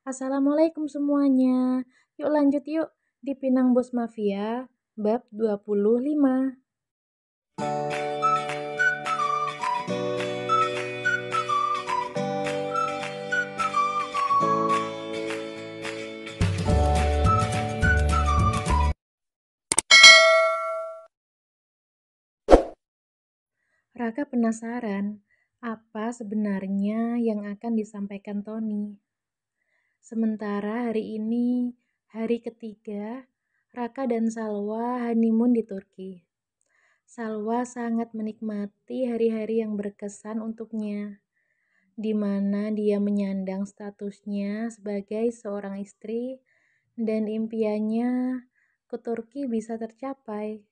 Assalamualaikum semuanya. Yuk lanjut yuk di Pinang Bos Mafia bab 25. Raka penasaran apa sebenarnya yang akan disampaikan Tony. Sementara hari ini hari ketiga Raka dan Salwa honeymoon di Turki. Salwa sangat menikmati hari-hari yang berkesan untuknya, di mana dia menyandang statusnya sebagai seorang istri dan impiannya ke Turki bisa tercapai.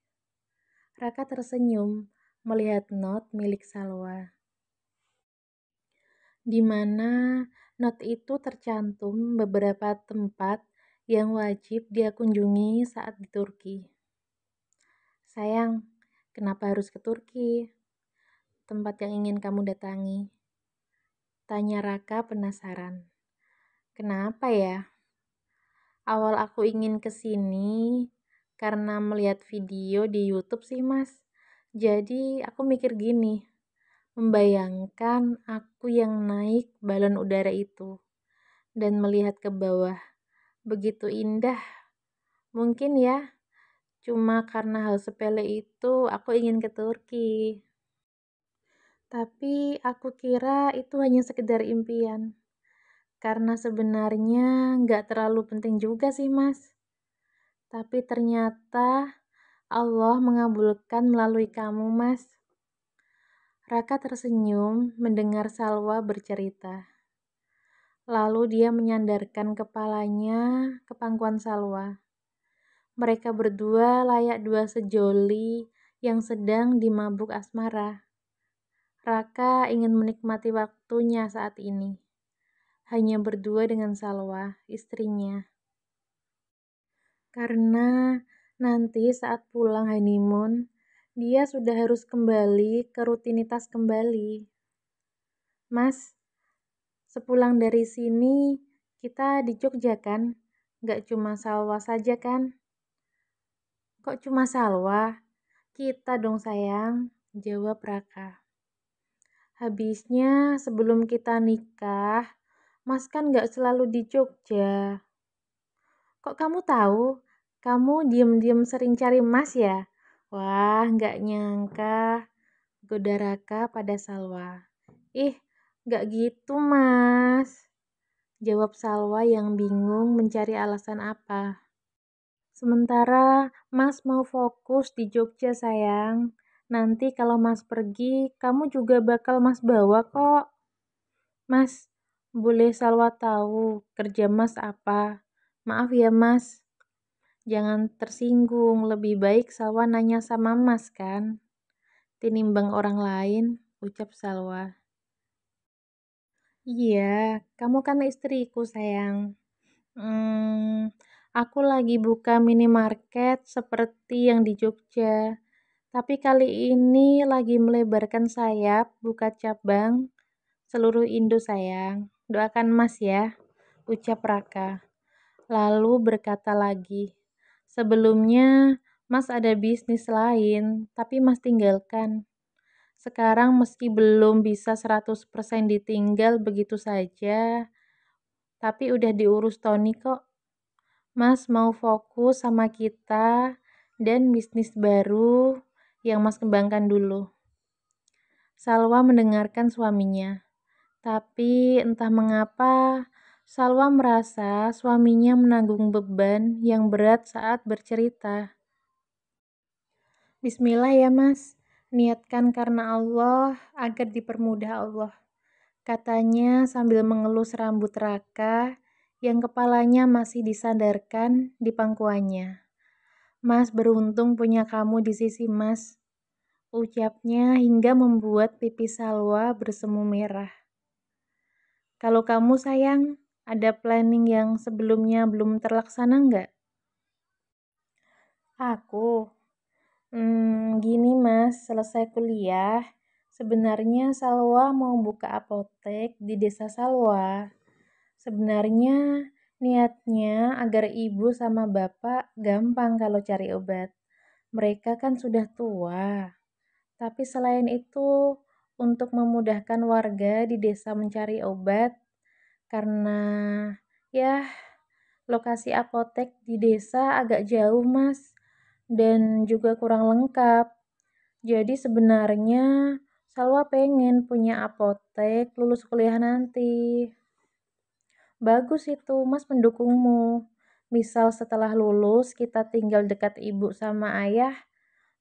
Raka tersenyum melihat not milik Salwa, di mana not itu tercantum beberapa tempat yang wajib dia kunjungi saat di Turki. Sayang, kenapa harus ke Turki? Tempat yang ingin kamu datangi? Tanya Raka penasaran. Kenapa ya? Awal aku ingin ke sini karena melihat video di YouTube sih, Mas. Jadi aku mikir gini, membayangkan aku yang naik balon udara itu dan melihat ke bawah. Begitu indah. Mungkin ya, cuma karena hal sepele itu aku ingin ke Turki. Tapi aku kira itu hanya sekedar impian. Karena sebenarnya nggak terlalu penting juga sih, Mas. Tapi ternyata Allah mengabulkan melalui kamu, Mas. Raka tersenyum mendengar Salwa bercerita. Lalu dia menyandarkan kepalanya ke pangkuan Salwa. Mereka berdua layak dua sejoli yang sedang dimabuk asmara. Raka ingin menikmati waktunya saat ini. Hanya berdua dengan Salwa, istrinya. Karena nanti saat pulang honeymoon, dia sudah harus kembali ke rutinitas kembali. Mas, sepulang dari sini, kita di Jogja kan? Gak cuma Salwa saja kan? Kok cuma Salwa? Kita dong sayang, jawab Raka. Habisnya sebelum kita nikah, Mas kan gak selalu di Jogja. Kok kamu tahu? Kamu diem-diem sering cari Mas ya? Wah, gak nyangka. Goda Raka pada Salwa. Ih, gak gitu Mas. Jawab Salwa yang bingung mencari alasan apa. Sementara Mas mau fokus di Jogja sayang. Nanti kalau Mas pergi, kamu juga bakal Mas bawa kok. Mas, boleh Salwa tahu kerja Mas apa? Maaf ya Mas. Jangan tersinggung, lebih baik Salwa nanya sama Mas kan, tinimbang orang lain, ucap Salwa. Iya, kamu kan istriku sayang. Aku lagi buka minimarket seperti yang di Jogja. Tapi kali ini lagi melebarkan sayap, buka cabang seluruh Indo sayang. Doakan Mas ya, ucap Raka. Lalu berkata lagi, sebelumnya Mas ada bisnis lain, tapi Mas tinggalkan. Sekarang meski belum bisa 100% ditinggal begitu saja, tapi udah diurus Tony kok. Mas mau fokus sama kita dan bisnis baru yang Mas kembangkan dulu. Salwa mendengarkan suaminya, tapi entah mengapa Salwa merasa suaminya menanggung beban yang berat saat bercerita. Bismillah ya Mas, niatkan karena Allah agar dipermudah Allah, katanya sambil mengelus rambut Raka yang kepalanya masih disandarkan di pangkuannya. Mas beruntung punya kamu di sisi Mas, ucapnya hingga membuat pipi Salwa bersemu merah. Kalau kamu sayang, ada planning yang sebelumnya belum terlaksana nggak? Aku, gini Mas, selesai kuliah, sebenarnya Salwa mau buka apotek di desa Salwa. Sebenarnya niatnya agar ibu sama bapak gampang kalau cari obat. Mereka kan sudah tua. Tapi selain itu, untuk memudahkan warga di desa mencari obat, karena ya lokasi apotek di desa agak jauh, Mas, dan juga kurang lengkap. Jadi sebenarnya Salwa pengen punya apotek lulus kuliah nanti. Bagus itu, Mas mendukungmu. Misal setelah lulus kita tinggal dekat ibu sama ayah,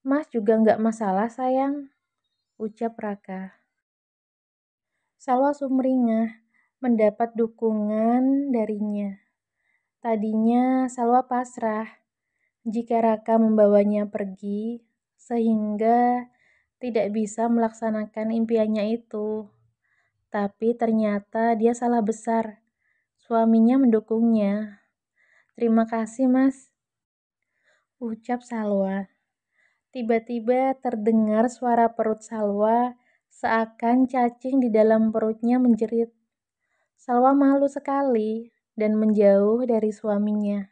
Mas juga nggak masalah sayang, ucap Raka. Salwa sumringah mendapat dukungan darinya. Tadinya Salwa pasrah jika Raka membawanya pergi, sehingga tidak bisa melaksanakan impiannya itu. Tapi ternyata dia salah besar. Suaminya mendukungnya. Terima kasih, Mas, ucap Salwa. Tiba-tiba terdengar suara perut Salwa seakan cacing di dalam perutnya menjerit. Salwa malu sekali dan menjauh dari suaminya.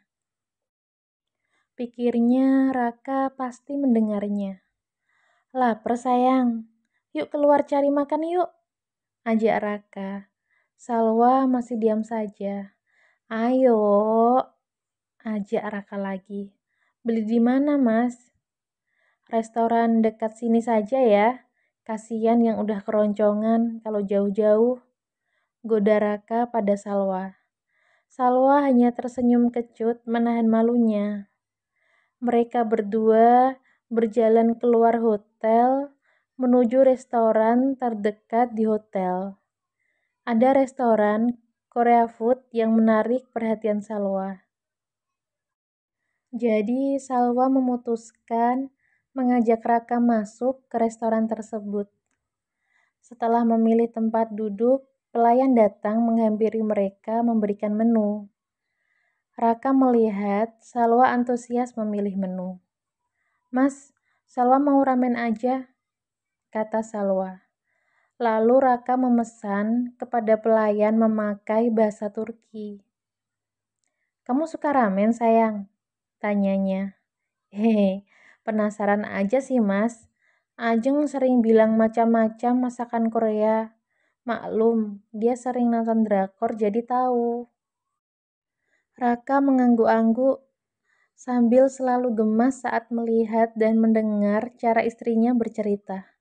Pikirnya Raka pasti mendengarnya. Lapar sayang, yuk keluar cari makan yuk, ajak Raka. Salwa masih diam saja. Ayo, ajak Raka lagi. Beli di mana, Mas? Restoran dekat sini saja ya. Kasihan yang udah keroncongan kalau jauh-jauh. Goda Raka pada Salwa. Salwa hanya tersenyum kecut menahan malunya. Mereka berdua berjalan keluar hotel menuju restoran terdekat di hotel. Ada restoran Korea food yang menarik perhatian Salwa. Jadi Salwa memutuskan mengajak Raka masuk ke restoran tersebut. Setelah memilih tempat duduk, pelayan datang menghampiri mereka memberikan menu. Raka melihat Salwa antusias memilih menu. Mas, Salwa mau ramen aja, kata Salwa. Lalu Raka memesan kepada pelayan memakai bahasa Turki. Kamu suka ramen sayang? Tanyanya. Hehe, penasaran aja sih mas. Ajeng sering bilang macam-macam masakan Korea. Maklum, dia sering nonton drakor jadi tahu. Raka mengangguk-angguk sambil selalu gemas saat melihat dan mendengar cara istrinya bercerita.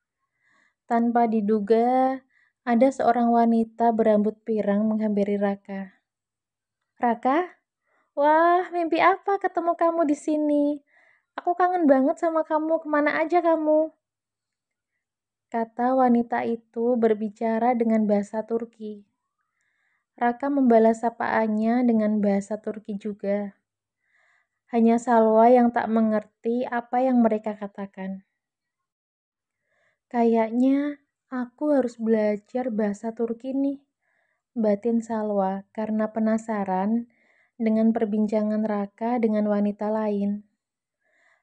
Tanpa diduga, ada seorang wanita berambut pirang menghampiri Raka. Raka, wah mimpi apa ketemu kamu di sini? Aku kangen banget sama kamu, kemana aja kamu? Kata wanita itu berbicara dengan bahasa Turki. Raka membalas sapaannya dengan bahasa Turki juga. Hanya Salwa yang tak mengerti apa yang mereka katakan. Kayaknya aku harus belajar bahasa Turki nih, batin Salwa karena penasaran dengan perbincangan Raka dengan wanita lain.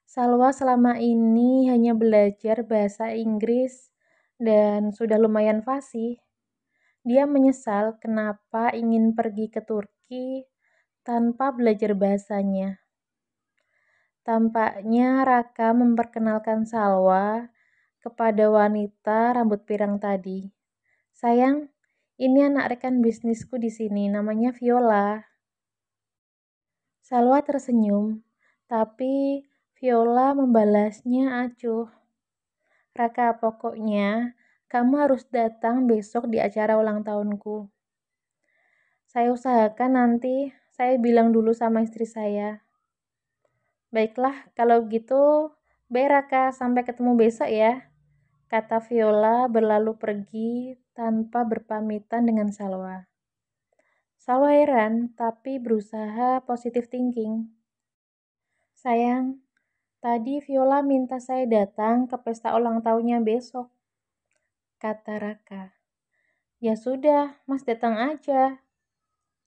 Salwa selama ini hanya belajar bahasa Inggris dan sudah lumayan fasih. Dia menyesal kenapa ingin pergi ke Turki tanpa belajar bahasanya. Tampaknya Raka memperkenalkan Salwa kepada wanita rambut pirang tadi. Sayang, ini anak rekan bisnisku di sini, namanya Viola. Salwa tersenyum, tapi Viola membalasnya acuh. Raka, pokoknya kamu harus datang besok di acara ulang tahunku. Saya usahakan nanti saya bilang dulu sama istri saya. Baiklah, kalau gitu, bye Raka, sampai ketemu besok ya. Kata Viola berlalu pergi tanpa berpamitan dengan Salwa. Salwa heran, tapi berusaha positif thinking. Sayang, tadi Viola minta saya datang ke pesta ulang tahunnya besok, kata Raka. Ya sudah, Mas datang aja,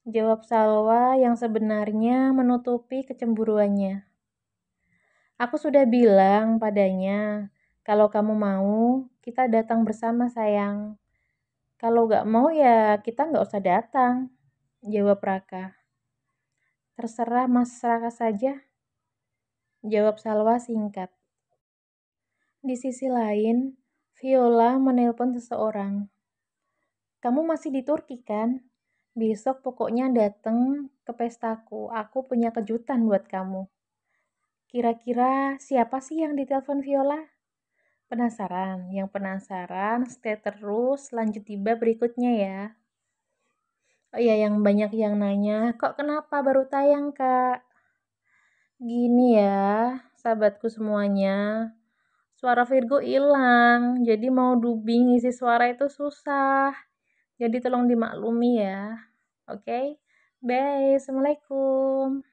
jawab Salwa yang sebenarnya menutupi kecemburuannya. Aku sudah bilang padanya, kalau kamu mau, kita datang bersama sayang. Kalau gak mau ya kita gak usah datang. Jawab Raka. Terserah Mas Raka saja. Jawab Salwa singkat. Di sisi lain, Viola menelpon seseorang. Kamu masih di Turki kan? Besok pokoknya dateng ke pestaku. Aku punya kejutan buat kamu. Kira-kira siapa sih yang ditelepon Viola? Penasaran? Yang penasaran, stay terus, lanjut tiba berikutnya ya. Oh iya, yang banyak yang nanya, kok kenapa baru tayang, Kak? Gini ya, sahabatku semuanya, suara Virgo hilang, jadi mau dubbing isi suara itu susah. Jadi tolong dimaklumi ya. Oke? Bye, Assalamualaikum.